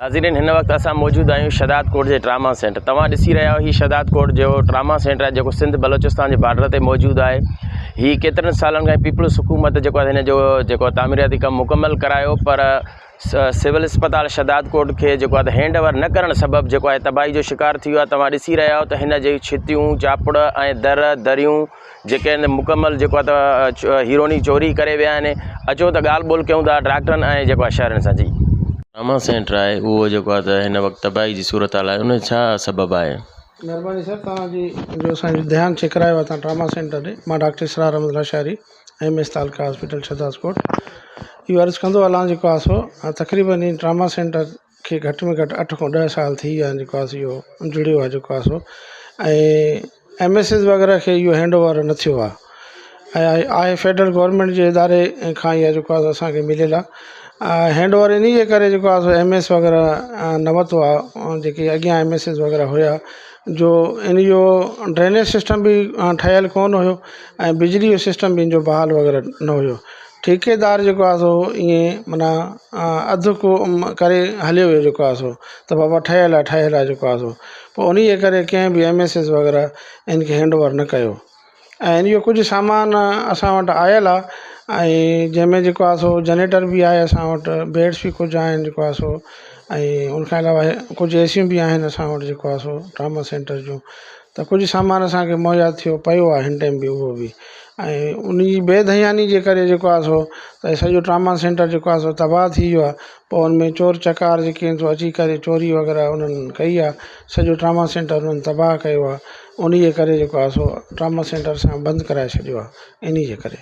नाज़रीन हिन वक्त असां मौजूद आहियूं शदाद कोट जे ट्रामा सेंटर। तव्हां ॾिसी रहिया आहियो, ही शदाद कोट जो ट्रामा सेंटर आहे जेको सिंध बलोचिस्तान जे बॉर्डर ते मौजूदु आहे। ही केतिरनि सालनि खां पीपल्स हुकूमत जेको आहे हिन जो जेको तामीराती कमु मुकमल करायो, पर सिविल अस्पताल शदाद कोट खे जेको आहे हैंड ओवर न करण सबबि जेको आहे तबाही जो शिकार थी वियो आहे। तव्हां ॾिसी रहिया आहियो त हिन जी छितियूं चापड़ ऐं दरियूं जेके आहिनि मुकमल जेको आहे त हीरोनी चोरी करे विया आहिनि। अचो त ॻाल्हि ॿोल कयूं था डॉक्टरनि ऐं जेको आहे शहरनि सां। जी ट्रामा सेंटर आहे उहो जेको आहे त हिन वक़्तु तबाही जी सूरत हाल आहे, उन छा सबबु आहे? महिरबानी सर, तव्हांजी जो असांजो ध्यानु छिकरायो आहे तव्हां ट्रामा सेंटर ॾे। मां डॉक्टर इसरार अहमद लाशारी, MS तालका हॉस्पिटल शदाद कोट। इहो अर्ज़ु कंदो हलां जेको आहे सो तक़रीबन ही ट्रामा सेंटर खे घटि में घटि 8 खां 10 साल थी विया आहिनि जेको आहे इहो जुड़ियो आहे जेको आहे सो, ऐं MSS वग़ैरह खे इहो हैंड ओवर न थियो आहे ऐं आहे फेडरल गवर्नमेंट जे इदारे खां इहा जेको आहे असांखे मिलियल आहे। हैंड ओवर इन जे करे जेको आहे सो MS वग़ैरह न वरितो आहे। जेके अॻियां MSS वग़ैरह हुया जो इन जो ड्रेनेज सिस्टम बि ठहियलु कोन हुयो ऐं बिजली जो सिस्टम बि इन जो बहाल वग़ैरह न हुयो। ठेकेदार जेको आहे सो ईअं माना अधु को करे हलियो वियो जेको आहे सो, त बाबा ठहियलु आहे जेको आहे सो। पोइ उन जे करे कंहिं बि MSS वग़ैरह इनखे हैंड ओवर न कयो ऐं इन जो कुझु सामान असां वटि आयल आहे ऐं जंहिंमें जेको आहे सो जनरेटर बि आहे असां वटि, बेड्स बि कुझु आहिनि जेको आहे सो, ऐं उनखां अलावा कुझु ACयूं बि आहिनि असां वटि जेको आहे सो ट्रामा सेंटर जूं। त कुझु सामान असांखे मुहैया थियो पियो आहे हिन टाइम बि उहो बि, ऐं उन जी बेदहियानी जे करे जेको आहे सो त सॼो ट्रामा सेंटर जेको आहे सो तबाह थी वियो आहे। पोइ उनमें चोर चकार जेके आहिनि सो अची करे चोरी वग़ैरह उन्हनि कई आहे, सॼो ट्रामा सेंटर उन्हनि तबाह कयो आहे। उन जे करे जेको आहे सो ट्रामा सेंटर असां बंदि कराए छॾियो आहे। इन जे करे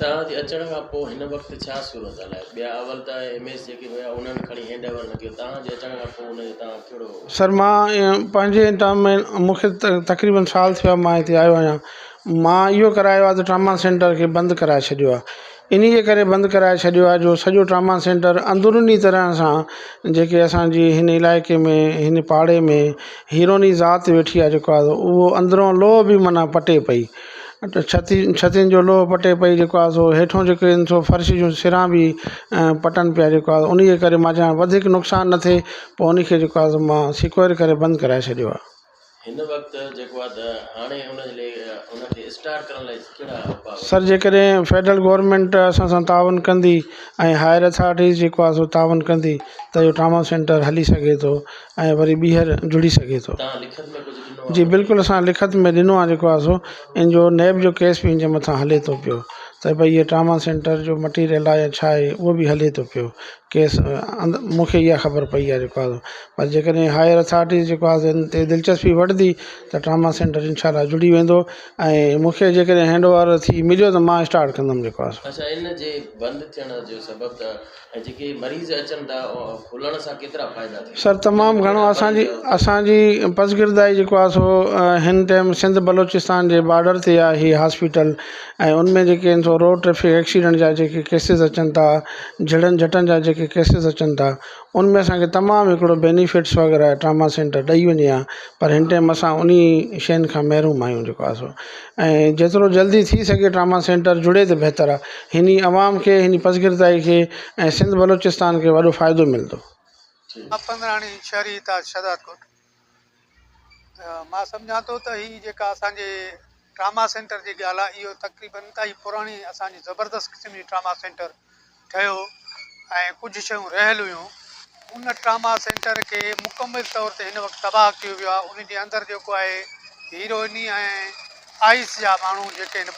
तव्हांजे अचण खां पोइ हिन वक़्तु छा सूरत हाल आहे? ॿिया अवल त MS जेके हुया उन्हनि खणी हैंड ओवर न कयो, तव्हांजे अचण खां पोइ उन जो तव्हां कहिड़ो? सर मां पंहिंजे टर्म में मूंखे तक़रीबन साल थियो आहे मां हिते आयो आहियां। मां इहो करायो आहे त ट्रामा सेंटर खे बंदि कराए छॾियो आहे। इन जे करे बंदि कराए छॾियो आहे जो सॼो ट्रामा सेंटर अंदरूनी तरह सां जेके असांजी हिन इलाइक़े में हिन पाड़े में हीरोनी ज़ात वेठी आहे जेको आहे उहो अंदरों लोह बि माना पटे पई, छतियुनि जो लोह पटे पई जेको आहे सो, हेठों जेके आहिनि सो फर्श जूं सिरां बि पटनि पिया जेको आहे। उन जे करे मां चवां वधीक नुक़सानु न थिए, पोइ उनखे जेको आहे मां सिक्योर करे बंदि कराए छॾियो आहे। हिन वक़्तु जेको आहे त हाणे उनखे स्टार्ट करण लाइ कहिड़ा सर जेकॾहिं फेडरल गवर्नमेंट असां सां तावन कंदी ऐं हायर अथॉरिटीज़ जेको आहे सो तावन कंदी त इहो ट्रामा सेंटर हली सघे थो ऐं वरी ॿीहर जुड़ी सघे थो। तव्हां लिखत में कुझु ॾिनो? जी बिल्कुलु, असां लिखत में ॾिनो आहे जेको आहे सो इन जो नैब जो केस बि इन जे मथां हले थो पियो त भई इहे ट्रामा सेंटर जो मटीरियल आहे या छा आहे, उहो बि हले थो पियो केस। मूंखे इहा ख़बर पई आहे जेको आहे, पर जेकॾहिं हायर अथॉरिटीज़ जेको आहे इन ते दिलचस्पी वठंदी त ट्रामा सेंटर इंशाल्लाह जुड़ी वेंदो ऐं मूंखे जेकॾहिं हैंड ओवर थी मिलियो त मां स्टार्ट कंदुमि जेको आहे। अच्छा, इन जे बंदि थियण जो सबबु त जेके मरीज़ अचनि था खुलण सां केतिरा फ़ाइदा थियनि? सर तमामु घणो असांजी पसगिरदाई जेको आहे सो हिन टाइम सिंध बलोचिस्तान जे बॉर्डर ते आहे हीअ हॉस्पिटल, ऐं उनमें जेके आहिनि सो रोड ट्रैफिक एक्सीडेंट जा जेके केसिस अचनि था, झड़नि झटनि जा जेके केसिस अचनि था, उनमें असांखे तमामु हिकिड़ो बेनिफिट्स वग़ैरह ट्रामा सेंटर ॾेई वञे आहे। पर हिन टाइम असां उन शयुनि खां महिरूम आहियूं जेको आहे सो, ऐं जेतिरो जल्दी थी सघे ट्रामा सेंटर जुड़े त बहितर आहे। हिन आवाम खे, हिन पसगिरदाई खे ऐं सिंध बलोचिस्तान खे वॾो फ़ाइदो मिलंदो। पंद्राणी शहरी था शदाद कोट। मां सम्झां थो त हीअ जेका असांजे ट्रामा सेंटर जी ॻाल्हि आहे, इहो तक़रीबन इंतहाई पुराणी असांजी ज़बरदस्त क़िस्म जी ट्रामा सेंटर ठहियो ऐं कुझु शयूं रहियल हुयूं। उन ट्रामा सेंटर खे मुकमल तौर ते हिन वक़्तु तबाह कयो वियो आहे। उन जे अंदरि जेको आहे हीरोइनी ऐं आइस जा माण्हू जेके आहिनि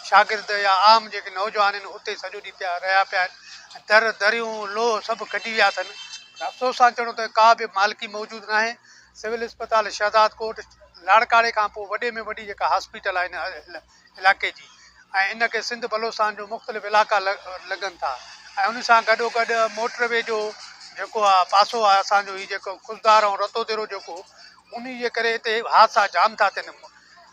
शागिर्द या आम जेके नौजवान आहिनि उते सॼो ॾींहुं पिया रहिया पिया आहिनि। दरियूं लोह सभु कढी विया अथनि। अफ़सोस सां चवणो त का बि मालिकी मौजूदु न आहे। सिविल अस्पताल शहदाद कोट लाड़काड़े खां पोइ वॾे में वॾी जेका हॉस्पिटल आहे हिन इलाइक़े जी, ऐं इनखे सिंध बलोचिस्तान जो मुख़्तलिफ़ इलाइक़ा लॻनि था, ऐं उन सां गॾोगॾु मोटरवे जो जेको आहे पासो आहे असांजो, हीउ जेको खुशदार ऐं रतोदेरो जेको, उन जे करे हिते हादसा जाम था थियनि।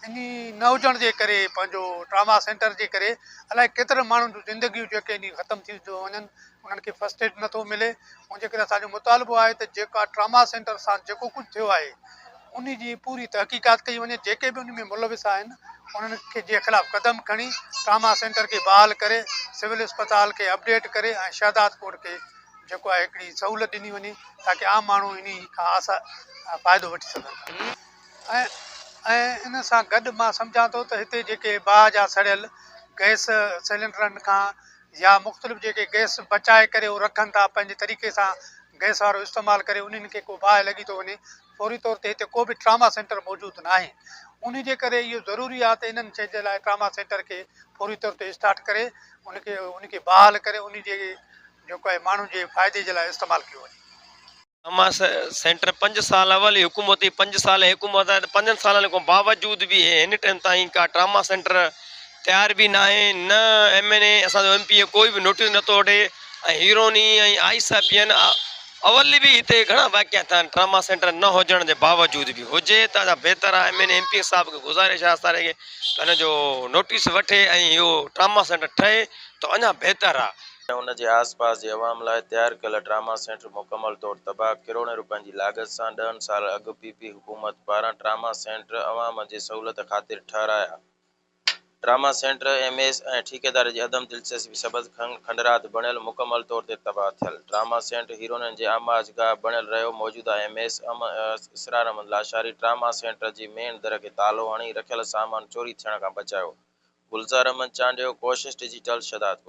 इन न हुजण जे करे, पंहिंजो ट्रामा सेंटर जे करे अलाए केतिरनि माण्हुनि जूं ज़िंदगियूं जेके इन ख़तमु थी थियूं वञनि, उन्हनि खे फस्ट एड नथो मिले। ऐं जे करे असांजो मुतालबो आहे त जेका ट्रामा सेंटर सां जेको कुझु थियो आहे उन जी पूरी तहक़ीक़ात कई वञे। जेके बि उन में मुलविस आहिनि उन्हनि खे जे ख़िलाफ़ु क़दम खणी ट्रामा सेंटर खे बहाल करे, सिविल अस्पताल खे अपडेट करे ऐं शहदाद कोट खे जेको आहे हिकिड़ी सहूलियत ॾिनी वञे ताकी आम माण्हू इन खां फ़ाइदो वठी सघनि। ऐं ऐं इन सां गॾु मां सम्झां थो त हिते जेके बाहि जा सड़ियल गैस सिलेंडरनि खां या मुख़्तलिफ़ जेके गैस बचाए करे उहे रखनि था पंहिंजे तरीक़े सां गैस वारो इस्तेमालु करे उन्हनि खे को बाहि लॻी थो वञे, फौरी तौर ते हिते को बि ट्रामा सेंटर मौजूदु न आहे। उन जे करे इहो ज़रूरी आहे त इन्हनि शइ जे लाइ ट्रामा सेंटर खे फौरी तौर ते स्टार्ट करे उनखे बहाल करे उन जे जेको आहे माण्हुनि जे फ़ाइदे जे लाइ इस्तेमालु कयो वञे। ट्रामा सेंटर 5 साल अवल हुकूमती 5 साल हुकूमत 5 सालनि खां बावजूद बि हिन टाइम ताईं का ट्रामा सेंटर तयार बि न आहे, न MNA असांजो MP कोई बि नोटिस नथो ॾिए ऐं हीरोनी ऐं आइसा पियनि अवल बि हिते घणा वाक़िया थिया आहिनि। ट्रामा सेंटर न हुजण जे बावजूद बि हुजे त बहितर आहे MNA MP साहिब खे गुज़ारिश आहे असांखे हिन जो नोटिस वठे ऐं इहो ट्रामा सेंटर ठहे त अञा बहितर आहे। उन जे आसपास जे अवाम लाइ तयारु कयल ट्रामा सेंटर मुकमल तौरु तबाह, करोड़नि रुपयनि जी लाॻत सां 10 साल अॻु PP हुकूमत पारां ट्रामा सेंटर अवाम जी सहूलियत ख़ातिर ठाहिराया। ट्रामा सेंटर MS ऐं ठेकेदार जी अदम दिलचस्पी सबबि खंडरात बणियल, मुकमल तौर ते तबाह थियल। ट्रामा सेंटर हीरोइननि जे आमाजगाह बणियल रहियो। मौजूदा MS इसरार अहमद लाशारी ट्रामा सेंटर जी मेन दर खे तालो हणी रखियल सामान चोरी थियण खां बचायो। गुलज़ार अहमद चांडियो, कोशिश डिजिटल, शहदादकोट।